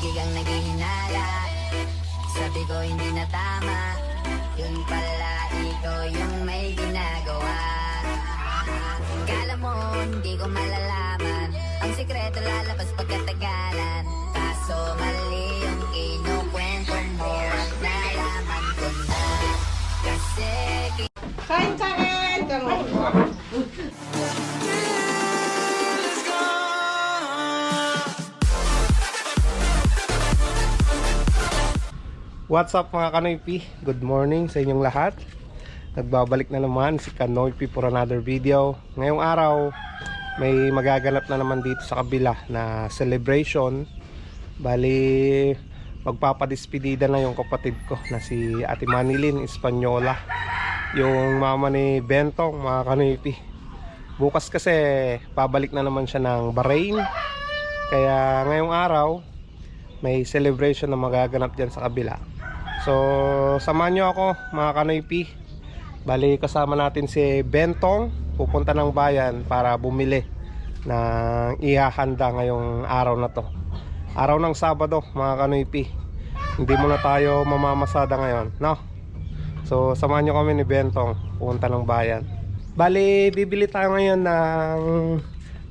lagi kang naghihinala. Sabi ko hindi na tama, yun pala ikaw yung may ginagawa. Kala mo hindi ko malalaman, ang sikreto lalabas pagkatagalan. Kaso mali yung kinukwento mo at nalaman ko na. Kasi Kain, kain! What's up mga Kanoypi? Good morning sa inyong lahat. Nagbabalik na naman si Kanoypi for another video. Ngayong araw may magaganap na naman dito sa kabila na celebration. Bali magpapadispedida na yung kapatid ko na si Ate Manilyn Espanyola, yung mama ni Bentong, mga Kanoypi. Bukas kasi pabalik na naman siya ng Bahrain. Kaya ngayong araw may celebration na magaganap dyan sa kabila. So samahan nyo ako mga Kanoypi. Bali kasama natin si Bentong, pupunta ng bayan para bumili ng ihahanda ngayong araw na to. Araw ng Sabado mga Kanoypi. Hindi muna tayo mamamasada ngayon, no? So samahan nyo kami ni Bentong, pupunta ng bayan. Bali bibili tayo ngayon ng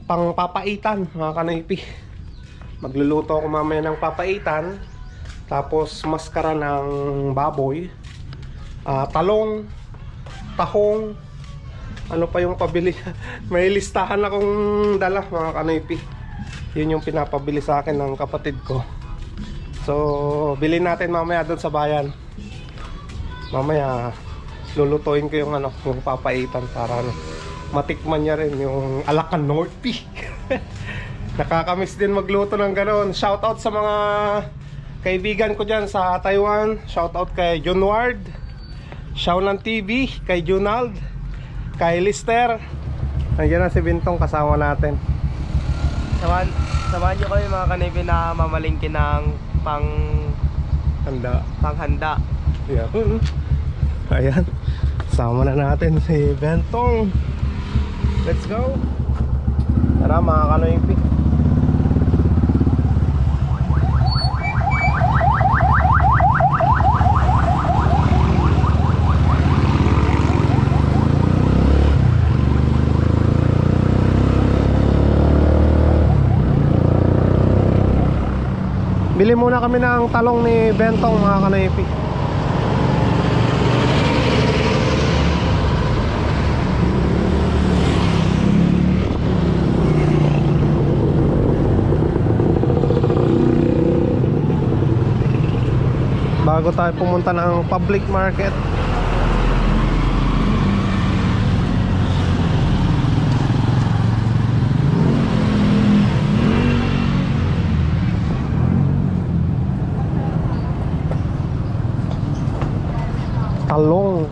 pangpapaitan mga Kanoypi. Magluluto ako mamaya ng papaitan. Tapos maskara ng baboy, talong, tahong, ano pa yung pabili. May listahan akong dala mga Kanoypi. Yun yung pinapabili sa akin ng kapatid ko. So bilhin natin mamaya doon sa bayan. Mamaya lulutuin ko yung yung papaitan para matikman niya rin yung Alakan Norte. Nakakamiss din magluto ng gano'n. Shoutout sa mga kaibigan ko dyan sa Taiwan. Shoutout kay John Ward, Shaonan TV, kay Junald, kay Lister. Nandiyan na si Bintong kasama natin. Samahan nyo kami mga Kanoypi na mamalingki ng panghanda. Yeah. Ayan, sama na natin si Bentong. Let's go. Tara mga Kanoypi. Bili muna kami ng talong ni Bentong mga Kanoypi. Bago tayo pumunta ng public market. Talong.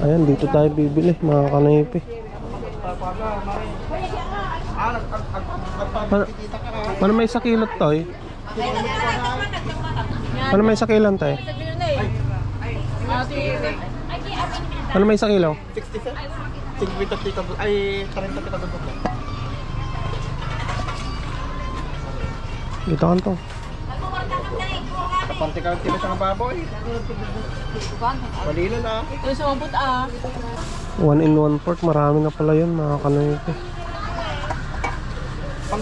Ayan, dito tayo bibili mga Kanoypi. Ano may isa kilot to eh? Ano may isa kilon to eh? Ano may isa kilo? 60 sir? 50 pita ay 30 pita doon. Dito kan to. Kapanti-kanti na siya ng baboy. Malino na. Ito sa mabut 1 in 1 pork, marami na pala yun mga Kanoypi. Pang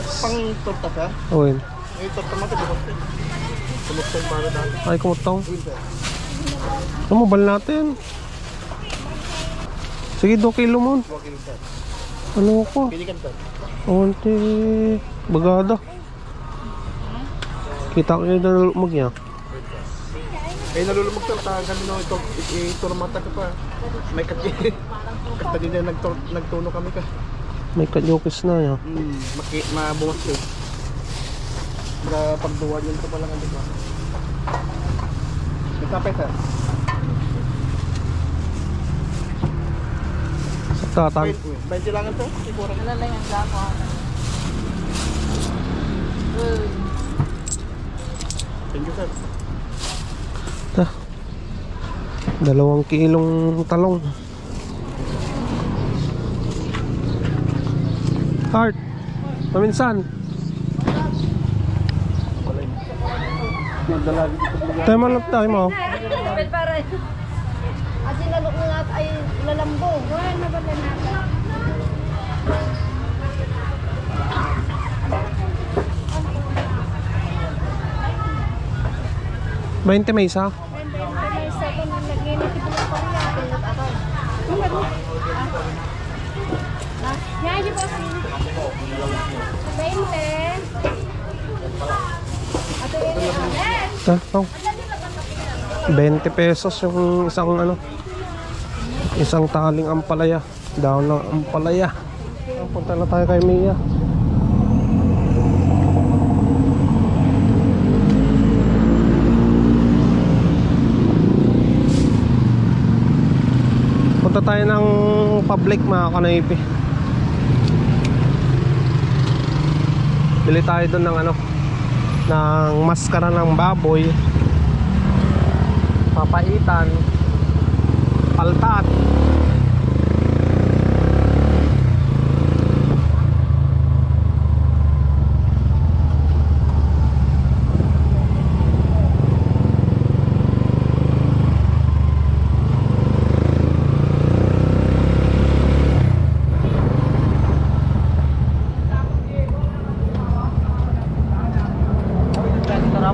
torta sir? Uy. May torta mati bukot sir. Kumutong para dahil. Ay, kumutong. Mabal natin. Sige, 2 kilo mo. 2 kilo sir. Ano ko? Pilikan sir. Onti bagada. Kita ko yung nalulumag niya. Eh nalulumog sir, ganun ito, iturmata ka pa. May kati. Kata din na nagtuno kami ka. May kanyokis na yan. Mabuwas sir. Para pagduwan yun ito pa lang ang diba. Nagtapay sir. Sa tatan. Wait, 20 lang ito. Siguro. Nalalay ang lako. Thank you sir. 2 kilong talong. Heart, paminsan. Tayo man tayo mo. Asin lalok na natin ay lalambong. Wala na ba natin? 20 may isa. Ito. 20 pesos yung isang ano. Isang taling ampalaya. Daon ng ampalaya. Punta na tayo kay Mia. Punta tayo ng public mga kanaypi. Bili tayo doon ng ano, ng maskara ng baboy, papaitan, paltat.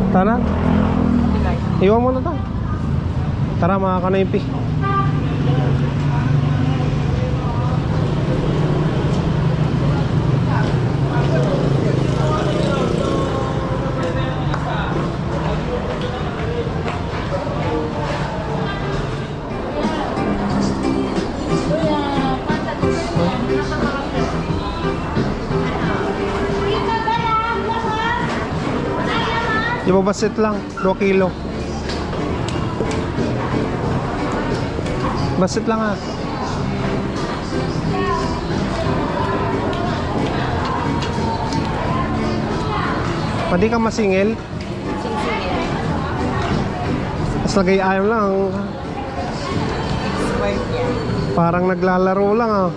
Tara. Iwan mo na tayo. Tara mga kanaypi. Yung basit lang, 2 kilo. Basit lang ah. Pwede ka masingil? Tapos nag-i-ayam lang. Parang naglalaro lang ah.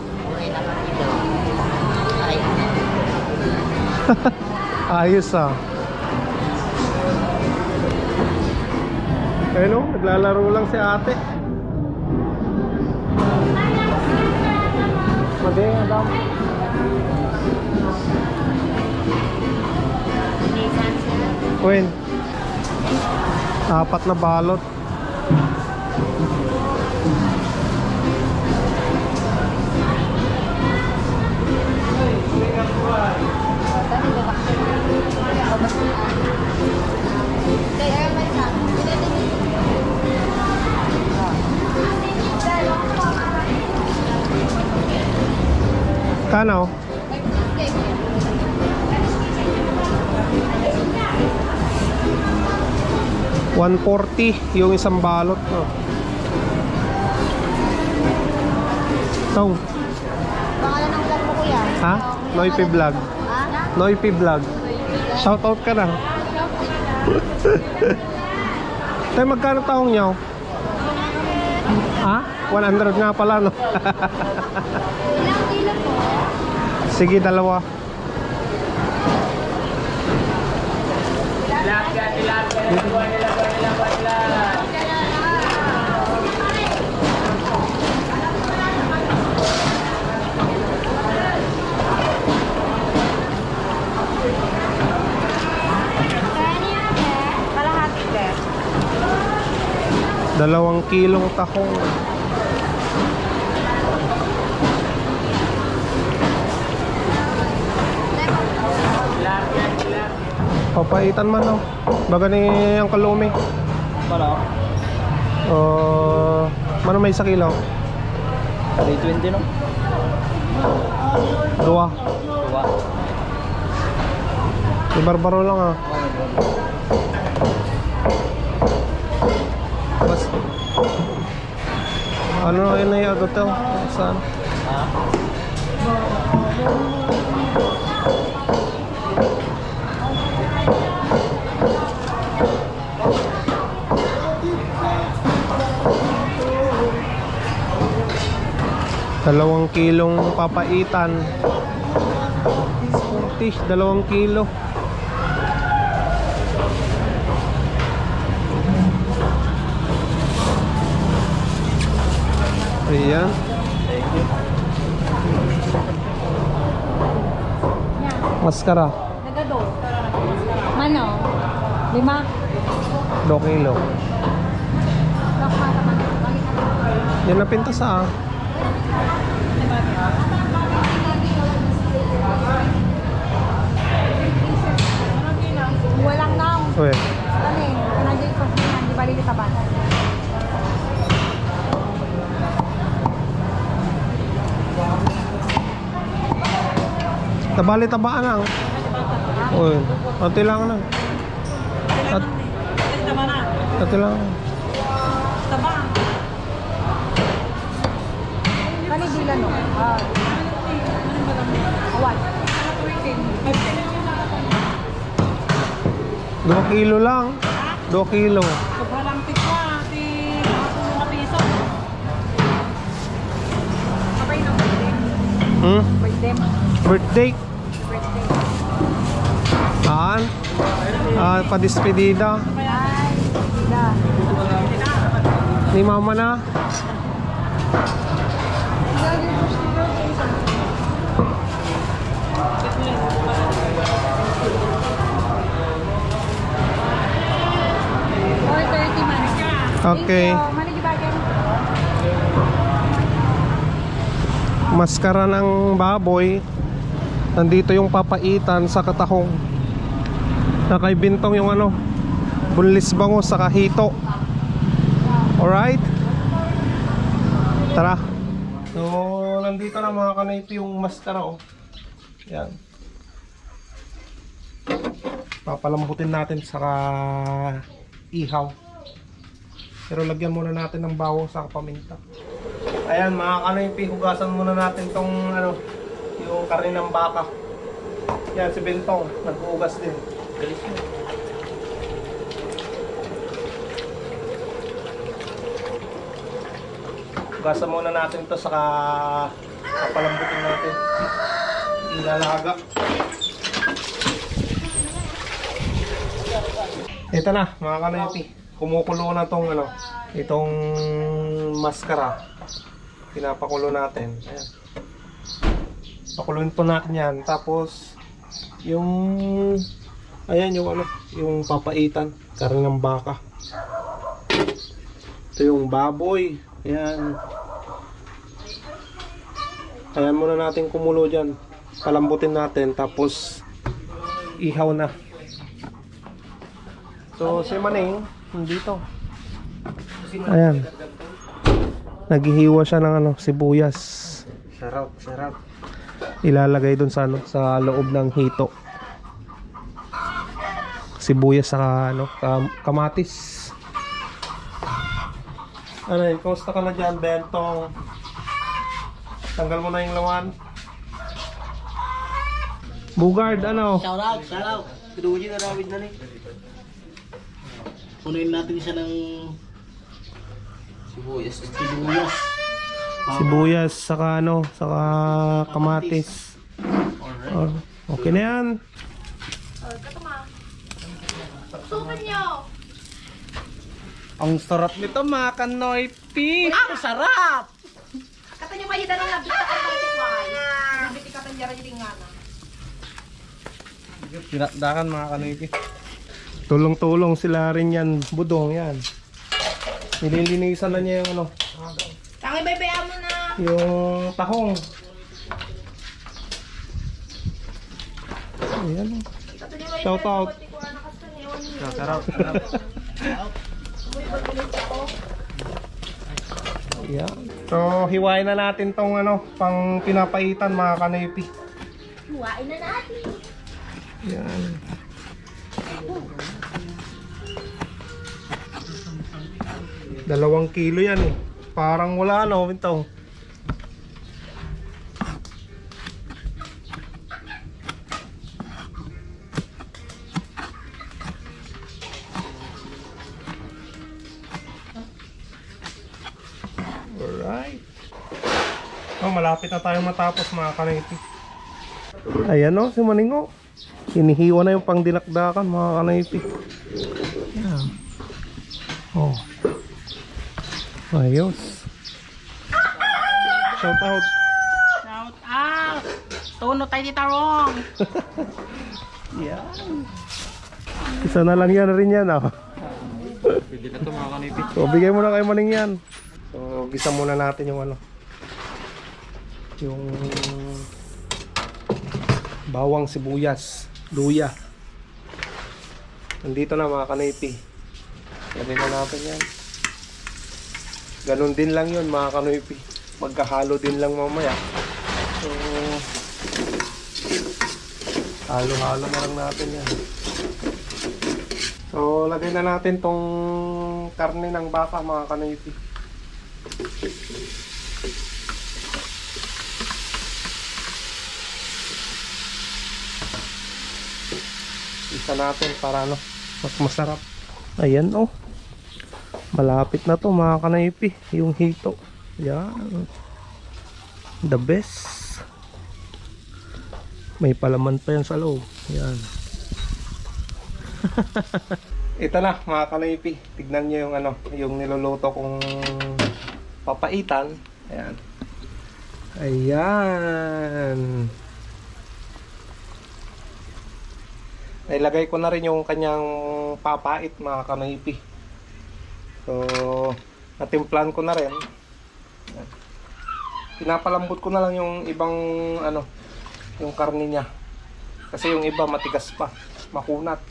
Ayos ah. Ayun o, naglalaro lang si ate. Magay, Adam. Queen. 4 na balot. Kano? 140 yung isang balot no. Tong. Pangalan ng vlog mo kuya? Ha? Noipi Vlog. Ha? Noipi Vlog. Shout out ka na. Tay magkano taong nyo? Ha? 100 nga pala no. Ilang kilo po? Sige, 2. Kalahati ka. 2 kilong tahong. Papaitan man oh. Baga ni ang kalumi. Para? Mano may 1 kilo? 320 no? 2. Ibarbaro lang ah. Bas. Ano na yun na yung agotel? Saan? Ha? Dalawang kilong papaitan. 2 kilo. Ayan. Maskara. Nagado. Mano? 5. 2 kilo. Yan na pintas ah. Walang naong. Uy. Kami, kanadyo ko siya, di bali kita ba? Tabali tabaan lang. Uy. Ate lang na. Ate lang. Kani bila no? Awan. 2 kilo lang. 2 kilo. Sobrang tikwa, si mga piso. Kapay na birthday. Birthday. Birthday. Saan? Padispedida. Ay, bila. Ni mama na. Or 30 man. Okay. Mali gibagan. Maskara ng baboy. Nandito yung papaitan sa katahong. Nakaibintong yung ano, bunlis bango sa kahito. Alright? Tara. So, nandito na mga kanaypi yung maskara oh. Yan. Papalambutin natin saka ihaw. Pero lagyan muna natin ng bawang sa paminta. Ayan mga kanaypi, hugasan muna natin tong ano, yung karne ng baka. Yan si Bentong, naghugas din. Hugasan muna natin to saka papalambutin natin. Ilalaga. Ito na mga kanaypi. Kumukulo na tong ano, itong maskara. Pinapakulo natin. Ayan. Pakuluin po natin yan. Tapos yung ayan yung ano, yung papaitan, karne ng baka. Ito yung baboy. Ayan. Ayan muna natin kumulo dyan. Palambutin natin tapos ihaw na. So si Maneng dito. Ayan. Naghihiwa siya ng ano, sibuyas. Sarap, sarap. Ilalagay dun sa ano, sa loob ng hito. Sibuyas sa ano, kamatis. Ano yun, kumusta ka na dyan, Bentong? Tanggal mo na yung lawan. Bugard, ano? Shout out, shout out. Kinuha na David na rin. Punuin natin siya ng sibuyas. Sibuyas, saka ano, saka kamatis. Oh, okay na yan. Ang sarap nito mga kanoypi. Ang sarap! Katanya mahida na nabita ka ng tikway. Nabiti ka ng jara jiring nga na. Dinakdakan mga kanoypi. Tulong-tulong sila rin yan, budong yan. Nililinisan na niya yung ano, Tangi baybayan mo na. yung tahong. Ayan. Shout out. Sarap, sarap. Yeah. So, hiwain na natin tong ano, pang pinapaitan mga kanoypi. Huwain na natin. Yan. Dalawang kilo yan eh. Parang wala no, Bintong. Alright. Oh, malapit na tayo matapos mga kanayti. Ayan o, si Maningo. Hinihiwa na yung pangdinakdakan mga kanayti. Yeah. Oh. Ayos. Shout out. Shout out! Tuno tayo Tita Rong! Yan. Isa na lang yan rin yan, ah. Pwede na ito mga kanipit. So, bigay mo na kay Maning yan. So, gisa muna natin yung ano. Yung bawang sibuyas, luya. Nandito na mga kanipi. Lagay na natin yan. Ganun din lang yun mga kanipi. Magkahalo din lang mamaya. So, halo-halo na lang natin yan. So, lagay na natin tong karne ng baka mga kanipi. Isa natin para ano, mas masarap. Ayan oh. Malapit na to mga kanipi, yung hito. Yan. The best. May palaman pa yan sa loob. Yan. Ito na mga kanipi. Tignan nyo yung ano, yung niluluto kong papaitan. Ayan. Ayan. Nailagay ko na rin yung kanyang papait mga kanipi. So, natimplan ko na rin. Ayan. Pinapalambot ko na lang yung ibang ano, yung karne niya. Kasi yung iba matigas pa, makunat.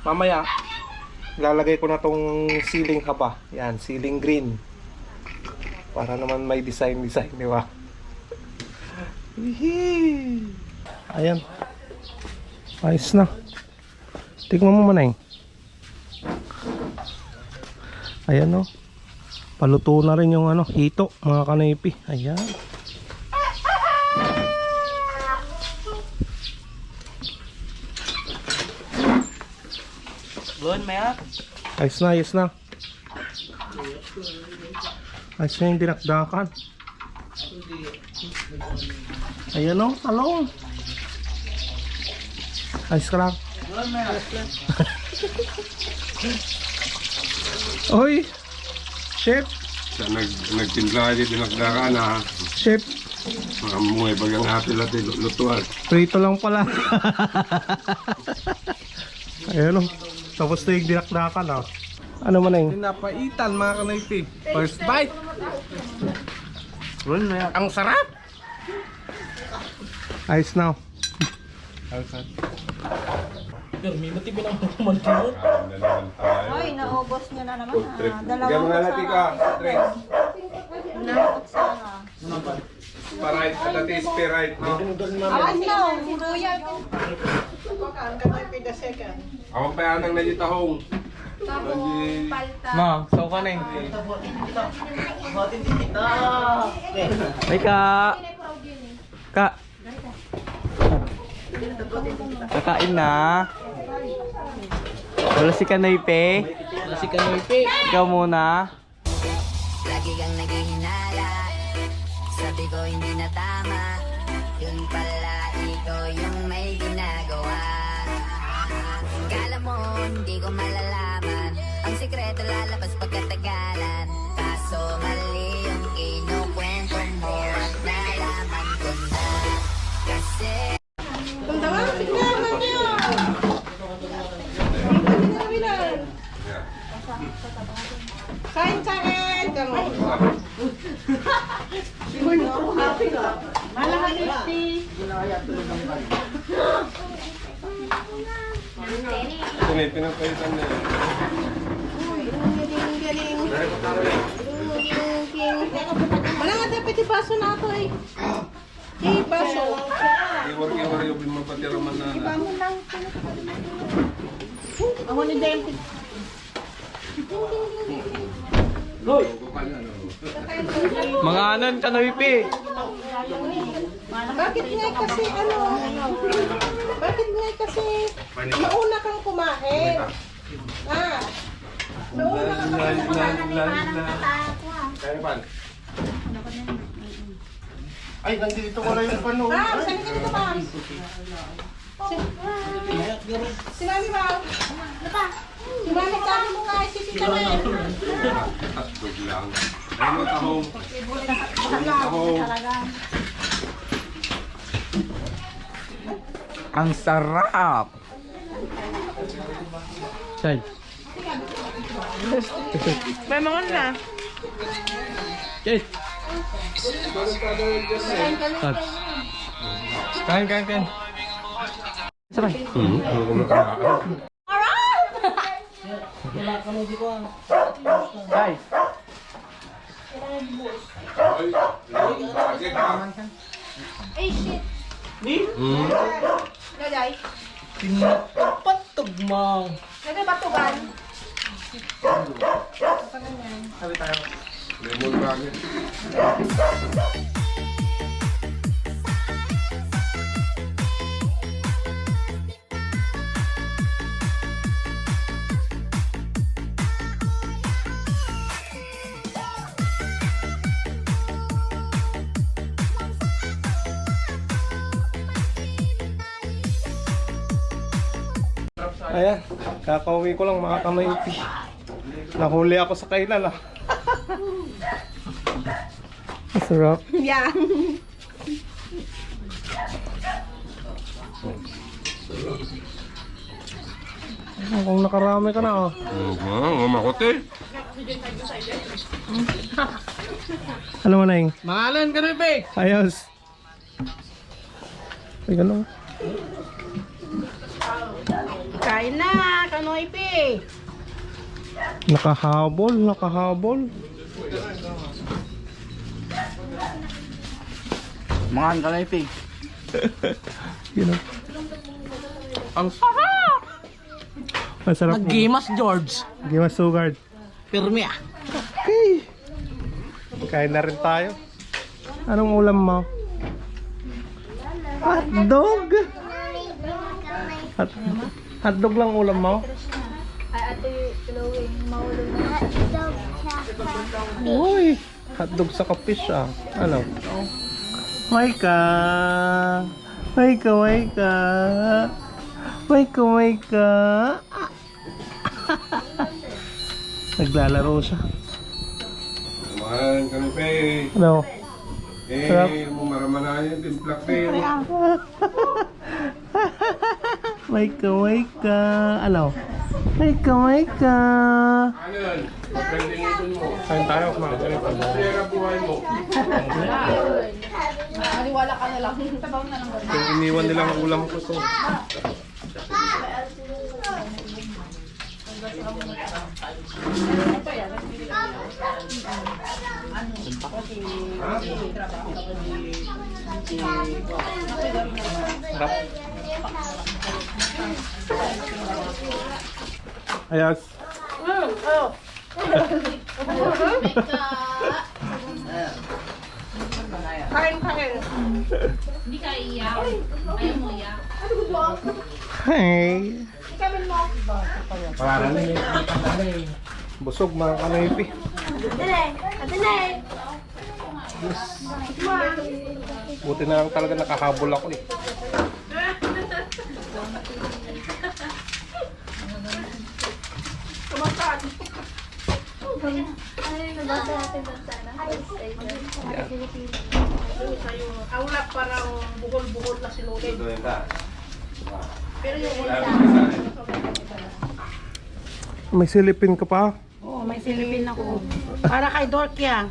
Mamaya, lalagay ko na tong siling haba. Yan, siling green. Para naman may design, di ba? Ayan. Ayos na. Tignan mo Manay. Ayan o. Paluto na rin yung ano, hito, mga kanipi. Ayan. Doon, mayat. Ayos na, ayos na. Ayos na yung dinakdakan. Ayan o, talong. Ayos ka lang. Oy, chef, Sa nagtimpla di dinagdakan na chef. mga mga bagang hapil at lutuan. Prito lang pala. Ayan o. Tapos na yung dinakdakan ah. Ano man na yun? Pinapaitan mga kanipi. First bite. Doon, mayat. Ang sarap. Ayos na. Ay, naubos nyo na naman. Bigyan mo na natin ka, Tres. Naubos sana. Parite, at is pirite, no? Awas na, luya. Ako pa yan ang nagitahong. Ma, so ka na eh. Ay ka. Ka. Kakain na. Wala si Kanoype. Wala si Kanoype. Ikaw muna. Lagi kang naghihinala. Sabi ko hindi na tama. Yun pala ikaw yung may ginagawa. Kala mo hindi ko malalaman. Ang sikreto lalabas pagkatagalan. Kaso mali yung kinukwento mo. At nalaman ko na. Kasi Kain, kain! Kamu. Ito na, pinapalitan na. Wala nga dapat ibaso na ito eh. Ibaso. Iwar-iwar yung pinapatiraman na. Ako ni Dente. Mga anon Kanoype. Bakit nga kasi ano? Bakit nga kasi mauna kang kumain? Ah. Mauna kang kumain. Kaya pan? Ay, nandito ko na yung pano. Ma'am, saan ka dito, ma'am? Si Mami, ma'am. Ano pa? Si Mami, sabi mo nga, isisita na eh. At lang. Ayun yung tahong. Ayun yung tahong. Ang sarap. Chay. May mga na. Chay. Tabs. Kain, kain, kain. Sabay. Chay. Ay, shit. Lagay. Patog mo. Lagay batugan. Lemon bagay. Ayan, kakauwi ko lang mga kanoypi. Nahuli ako sa kailan ah. Masarap. Yeah. Kung nakarami ka na ah. Makote. Ano mo na yung? Mahalan ka rin, Pe. Ayos. Ay, gano'n. Kain na, Kanoy Pi. Nakahabol, nakahabol. Mahalan ka rin, Pe. Gano'n. Ang sarap. Masarap mo. Nag-gimas, George. Gimas Sugard. Pirmi ah. Okay. Kain na rin tayo. Anong ulam mo? Hotdog. Hotdog lang ulam mo? Uy, hotdog sa kapish ah. Ano? Maika. Maika, Maika. Maika, Maika. Naglalaro siya. Kumahan kami, pe. Ano? Sarap. Mumaramanayan din plak, pe. Maika, Maika. Ano? Maika, Maika. Ano yun? Pagkandinitin mo. Kain tayo, mga ganito. Pera buhay mo. Maniwala ka na lang. Tabaw na lang. Yung iniwan nilang ulam ko to. Sarap. Ayos. Kain, kain. Hi. Busog mga kanoypi. Buti na lang talaga nakahabol ako eh. Aulak parang bukol-bukol na sinulid. Pero yung May silipin ka pa? oh, may silipin ako. Para kay Dorkia.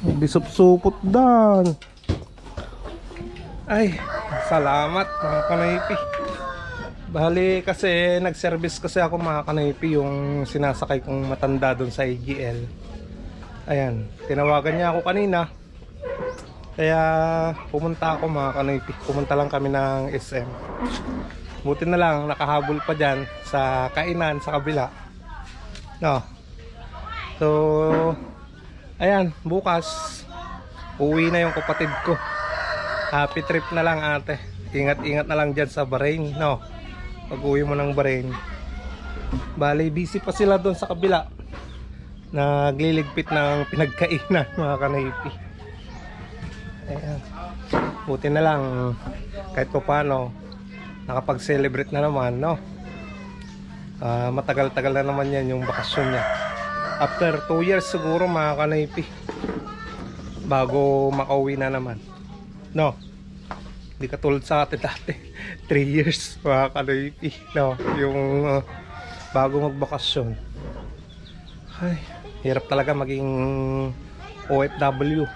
May bisup-supot dan. Ay, salamat mga kanoypi. Bali kasi nag-service kasi ako mga kanoypi yung sinasakay kong matanda doon sa AGL. Ayan, tinawagan niya ako kanina. Kaya pumunta ako mga kanoypi. Pumunta lang kami ng SM. Buti na lang nakahabol pa dyan sa kainan sa kabila. No. So, ayan, bukas uwi na yung kapatid ko. Happy trip na lang ate. Ingat-ingat na lang dyan sa Bahrain, no. Pag uwi mo ng Bahrain. Bali, busy pa sila doon sa kabila. Nagliligpit ng pinagkainan mga kanaypi. Ayan. Buti na lang kahit pa paano nakapag-celebrate na naman, no. Matagal-tagal na naman yan yung bakasyon niya. After 2 years siguro mga kanoypi, bago makauwi na naman. No? Hindi katulad sa atin dati. 3 years mga kanoypi. No? Yung bago magbakasyon. Ay, hirap talaga maging OFW.